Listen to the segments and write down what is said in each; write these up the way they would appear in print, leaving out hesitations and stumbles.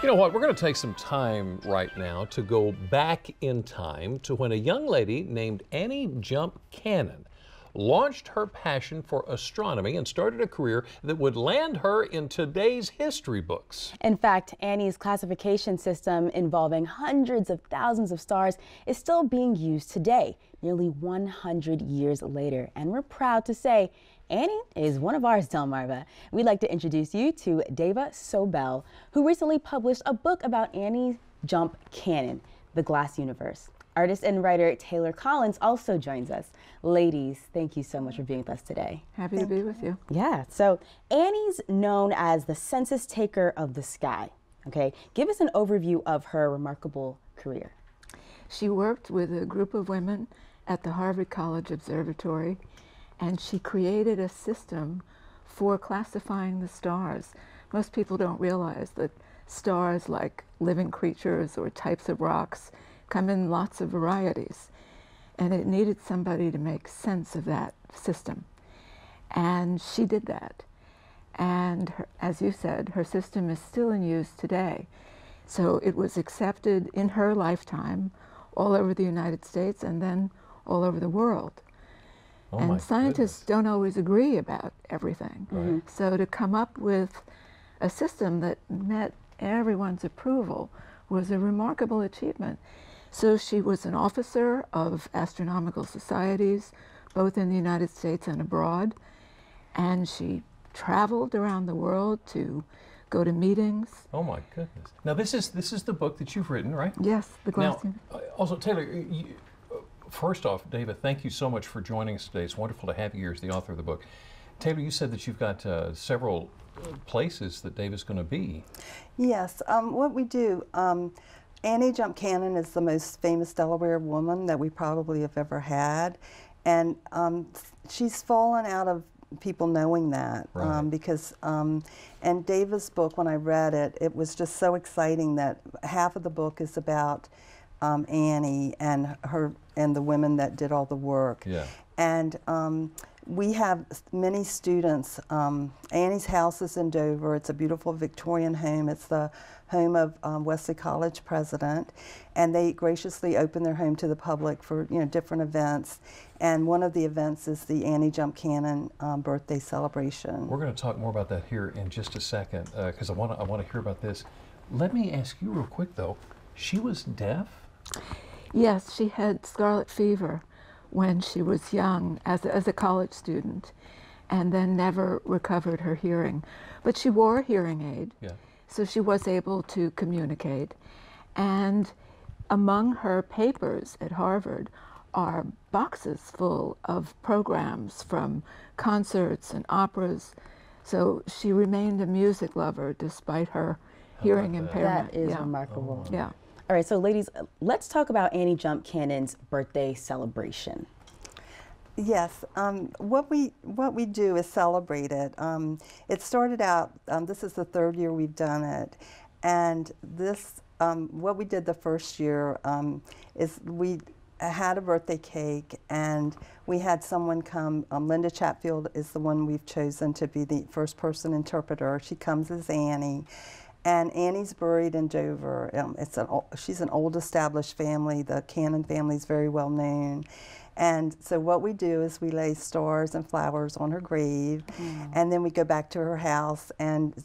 You know what, we're going to take some time right now to go back in time to when a young lady named Annie Jump Cannon launched her passion for astronomy and started a career that would land her in today's history books. In fact, Annie's classification system involving hundreds of thousands of stars is still being used today, nearly 100 years later. And we're proud to say Annie is one of ours, Delmarva. We'd like to introduce you to Dava Sobel, who recently published a book about Annie Jump Cannon, The Glass Universe. Artist and writer Taylor Collins also joins us. Ladies, thank you so much for being with us today. Happy to be with you. Yeah, so Annie's known as the census taker of the sky. Okay, give us an overview of her remarkable career. She worked with a group of women at the Harvard College Observatory, and she created a system for classifying the stars. Most people don't realize that stars, like living creatures or types of rocks, come in lots of varieties. And it needed somebody to make sense of that system. And she did that. And as you said, her system is still in use today. So it was accepted in her lifetime all over the United States and then all over the world. Oh, and scientists don't always agree about everything. Right. So to come up with a system that met everyone's approval was a remarkable achievement. So she was an officer of astronomical societies, both in the United States and abroad. And she traveled around the world to go to meetings. Oh my goodness. Now this is the book that you've written, right? Yes, The Glass Now, also Taylor, first off, Dava, thank you so much for joining us today. It's wonderful to have you here as the author of the book. Taylor, you said that you've got several places that Dava's going to be. Yes, what we do, Annie Jump Cannon is the most famous Delaware woman that we probably have ever had, and she's fallen out of people knowing that, right. because and Dava's book, when I read it, it was just so exciting that half of the book is about Annie and the women that did all the work. Yeah. And we have many students. Annie's house is in Dover. It's a beautiful Victorian home. It's the home of Wesley College president, and they graciously open their home to the public for different events. And one of the events is the Annie Jump Cannon birthday celebration. We're going to talk more about that here in just a second because I want to hear about this. Let me ask you real quick though. She was deaf? Yes, she had scarlet fever when she was young as a college student, and then never recovered her hearing. But she wore a hearing aid, yeah. So she was able to communicate. And among her papers at Harvard are boxes full of programs from concerts and operas. So she remained a music lover despite her hearing impairment. That is remarkable. Yeah. All right, so ladies, let's talk about Annie Jump Cannon's birthday celebration. Yes, what we do is celebrate it. It started out, this is the third year we've done it, and this, what we did the first year is we had a birthday cake, and we had someone come. Linda Chatfield is the one we've chosen to be the first person interpreter. She comes as Annie. And Annie's buried in Dover. She's an old established family. The Cannon family is very well known. And so what we do is we lay stars and flowers on her grave, and then we go back to her house, and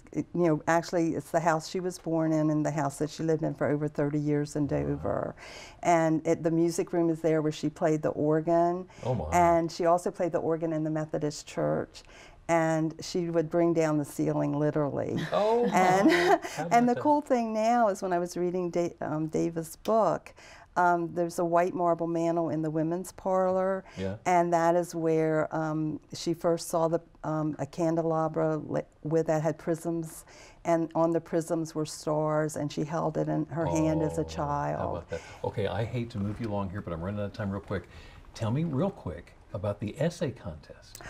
actually it's the house she was born in and the house that she lived in for over 30 years in Dover. And the music room is there where she played the organ. Oh my. And she also played the organ in the Methodist church. And she would bring down the ceiling literally. Oh, and the cool thing now is when I was reading Dava's book, there's a white marble mantle in the women's parlor, yeah. And that is where she first saw a candelabra that had prisms, and on the prisms were stars, and she held it in her hand as a child. How about that? Okay, I hate to move you along here, but I'm running out of time real quick. Tell me real quick about the essay contest.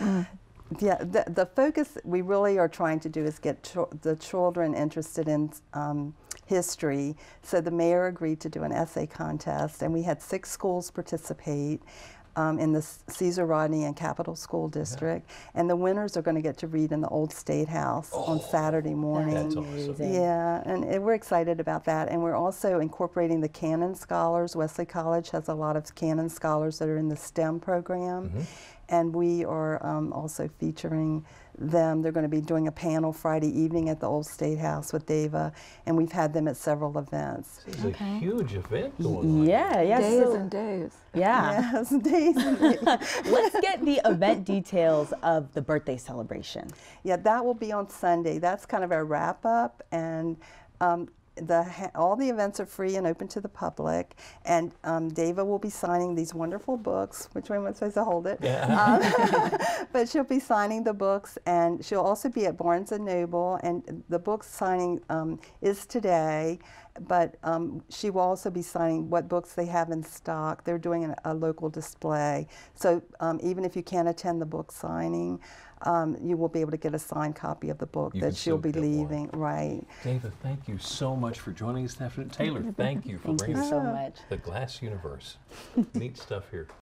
Yeah, the focus we really are trying to do is get the children interested in history. So the mayor agreed to do an essay contest, and we had 6 schools participate. in the Caesar Rodney and Capital School District. And the winners are going to get to read in the Old State House on Saturday morning. That's awesome. Yeah, and we're excited about that. And we're also incorporating the Canon Scholars. Wesley College has a lot of Canon Scholars that are in the STEM program. And we are also featuring them. They're going to be doing a panel Friday evening at the Old State House with Dava, and we've had them at several events. It's a huge event going on. Yeah, yeah. Days and days. Yeah. Yes, days and days. Let's get the event details of the birthday celebration. Yeah, that will be on Sunday. That's kind of our wrap up, and all the events are free and open to the public, and Dava will be signing these wonderful books. Which way am I supposed to hold it? Yeah. But she'll be signing the books, and she'll also be at Barnes & Noble, and the book signing is today, but she will also be signing what books they have in stock. They're doing a local display, so even if you can't attend the book signing, you will be able to get a signed copy of the book You that can she'll still be get one. leaving. Right. Dava, thank you so much for joining us this afternoon. Taylor, thank you for Thank bringing you us so much. the Glass Universe. Neat stuff here.